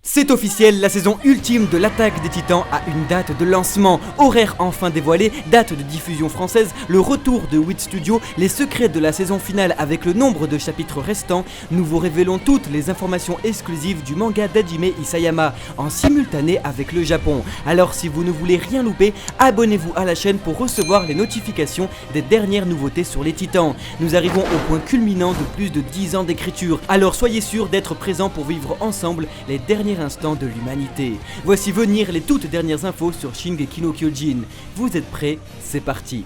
C'est officiel, la saison ultime de l'Attaque des Titans a une date de lancement, horaire enfin dévoilé, date de diffusion française, le retour de Wit Studio, les secrets de la saison finale avec le nombre de chapitres restants. Nous vous révélons toutes les informations exclusives du manga d'Hajime Isayama, en simultané avec le Japon. Alors si vous ne voulez rien louper, abonnez-vous à la chaîne pour recevoir les notifications des dernières nouveautés sur les Titans. Nous arrivons au point culminant de plus de 10 ans d'écriture, alors soyez sûrs d'être présents pour vivre ensemble les derniers instants de l'humanité. Voici venir les toutes dernières infos sur Shingeki no Kyojin. Vous êtes prêts? C'est parti.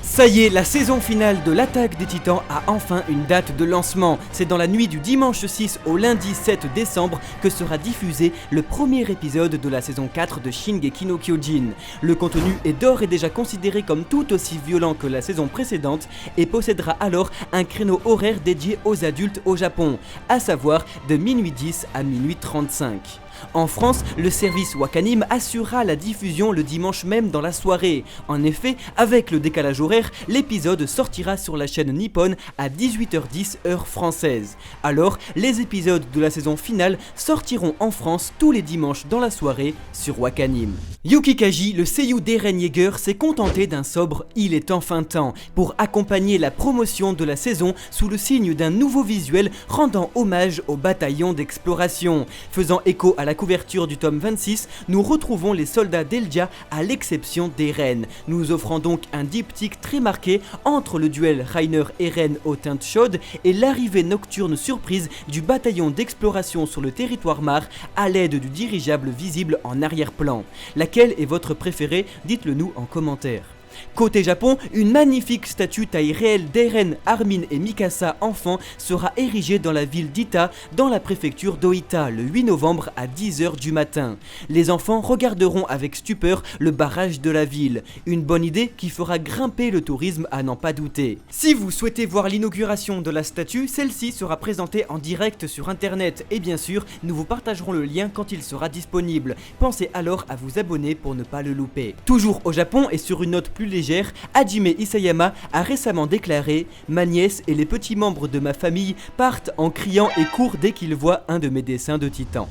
Ça y est, la saison finale de l'Attaque des Titans a enfin une date de lancement. C'est dans la nuit du dimanche 6 au lundi 7 décembre que sera diffusé le premier épisode de la saison 4 de Shingeki no Kyojin. Le contenu est d'ores et déjà considéré comme tout aussi violent que la saison précédente et possédera alors un créneau horaire dédié aux adultes au Japon, à savoir de minuit 10 à minuit 35. En France, le service Wakanim assurera la diffusion le dimanche même dans la soirée. En effet, avec le décalage horaire, l'épisode sortira sur la chaîne Nippon à 18h10 heure française. Alors, les épisodes de la saison finale sortiront en France tous les dimanches dans la soirée sur Wakanim. Yuki Kaji, le seiyuu d'Eren Yeager, s'est contenté d'un sobre « Il est enfin temps » pour accompagner la promotion de la saison sous le signe d'un nouveau visuel rendant hommage au bataillon d'exploration. Faisant écho à la couverture du tome 26, nous retrouvons les soldats d'Eldia à l'exception d'Eren, nous offrant donc un diptyque très marqué entre le duel Reiner-Eren aux teintes chaudes et l'arrivée nocturne surprise du bataillon d'exploration sur le territoire Mar à l'aide du dirigeable visible en arrière-plan. Laquelle est votre préférée? Dites-le nous en commentaire. Côté Japon, une magnifique statue taille réelle d'Eren, Armin et Mikasa enfants sera érigée dans la ville d'Ita, dans la préfecture d'Oita, le 8 novembre à 10h du matin. Les enfants regarderont avec stupeur le barrage de la ville, une bonne idée qui fera grimper le tourisme à n'en pas douter. Si vous souhaitez voir l'inauguration de la statue, celle-ci sera présentée en direct sur internet et bien sûr, nous vous partagerons le lien quand il sera disponible. Pensez alors à vous abonner pour ne pas le louper. Toujours au Japon et sur une note plus légère, Hajime Isayama a récemment déclaré « Ma nièce et les petits membres de ma famille partent en criant et courent dès qu'ils voient un de mes dessins de Titan ».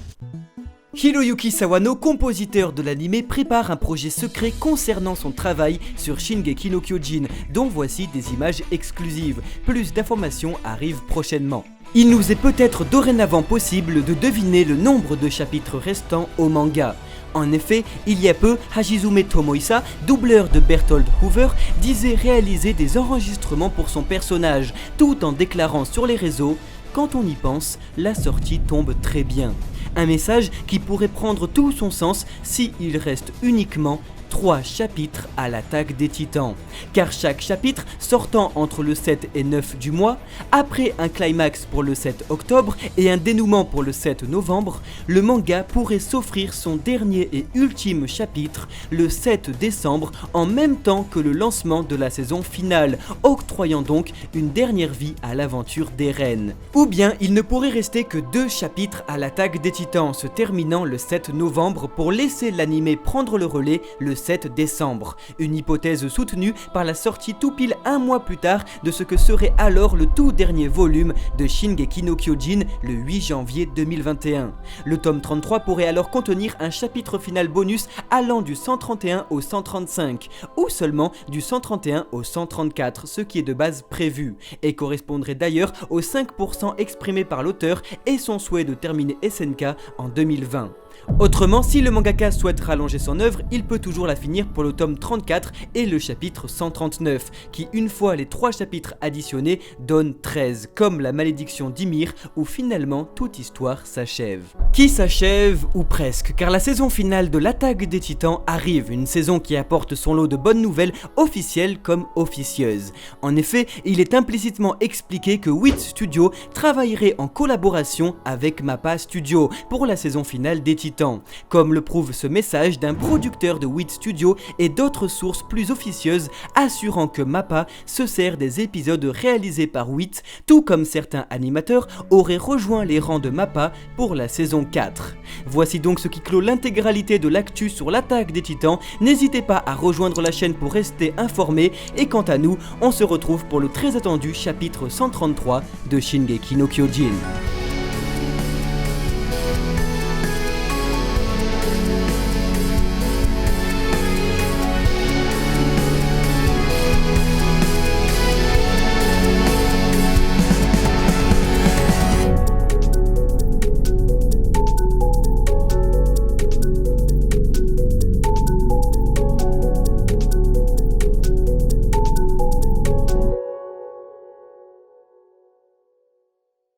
Hiroyuki Sawano, compositeur de l'anime, prépare un projet secret concernant son travail sur Shingeki no Kyojin, dont voici des images exclusives. Plus d'informations arrivent prochainement. Il nous est peut-être dorénavant possible de deviner le nombre de chapitres restants au manga. En effet, il y a peu, Hachizume Tomohisa, doubleur de Berthold Hoover, disait réaliser des enregistrements pour son personnage, tout en déclarant sur les réseaux « Quand on y pense, la sortie tombe très bien ». Un message qui pourrait prendre tout son sens si il reste uniquement 3 chapitres à l'Attaque des Titans, car chaque chapitre sortant entre le 7 et 9 du mois, après un climax pour le 7 octobre et un dénouement pour le 7 novembre, le manga pourrait s'offrir son dernier et ultime chapitre le 7 décembre en même temps que le lancement de la saison finale, octroyant donc une dernière vie à l'aventure d'Eren. Ou bien il ne pourrait rester que 2 chapitres à l'Attaque des Titans se terminant le 7 novembre pour laisser l'anime prendre le relais le 7 décembre, une hypothèse soutenue par la sortie tout pile un mois plus tard de ce que serait alors le tout dernier volume de Shingeki no Kyojin le 8 janvier 2021. Le tome 33 pourrait alors contenir un chapitre final bonus allant du 131 au 135, ou seulement du 131 au 134, ce qui est de base prévu, et correspondrait d'ailleurs aux 5% exprimés par l'auteur et son souhait de terminer SNK en 2020. Autrement, si le mangaka souhaite rallonger son œuvre, il peut toujours la finir pour le tome 34 et le chapitre 139, qui une fois les 3 chapitres additionnés donnent 13, comme la malédiction d'Ymir, où finalement toute histoire s'achève. Qui s'achève ou presque, car la saison finale de l'Attaque des Titans arrive, une saison qui apporte son lot de bonnes nouvelles officielles comme officieuses. En effet, il est implicitement expliqué que Wit Studio travaillerait en collaboration avec Mappa Studio pour la saison finale des Titans, comme le prouve ce message d'un producteur de Wit Studio et d'autres sources plus officieuses assurant que Mappa se sert des épisodes réalisés par Wit, tout comme certains animateurs auraient rejoint les rangs de Mappa pour la saison 4. Voici donc ce qui clôt l'intégralité de l'actu sur l'Attaque des Titans. N'hésitez pas à rejoindre la chaîne pour rester informé, et quant à nous, on se retrouve pour le très attendu chapitre 133 de Shingeki no Kyojin.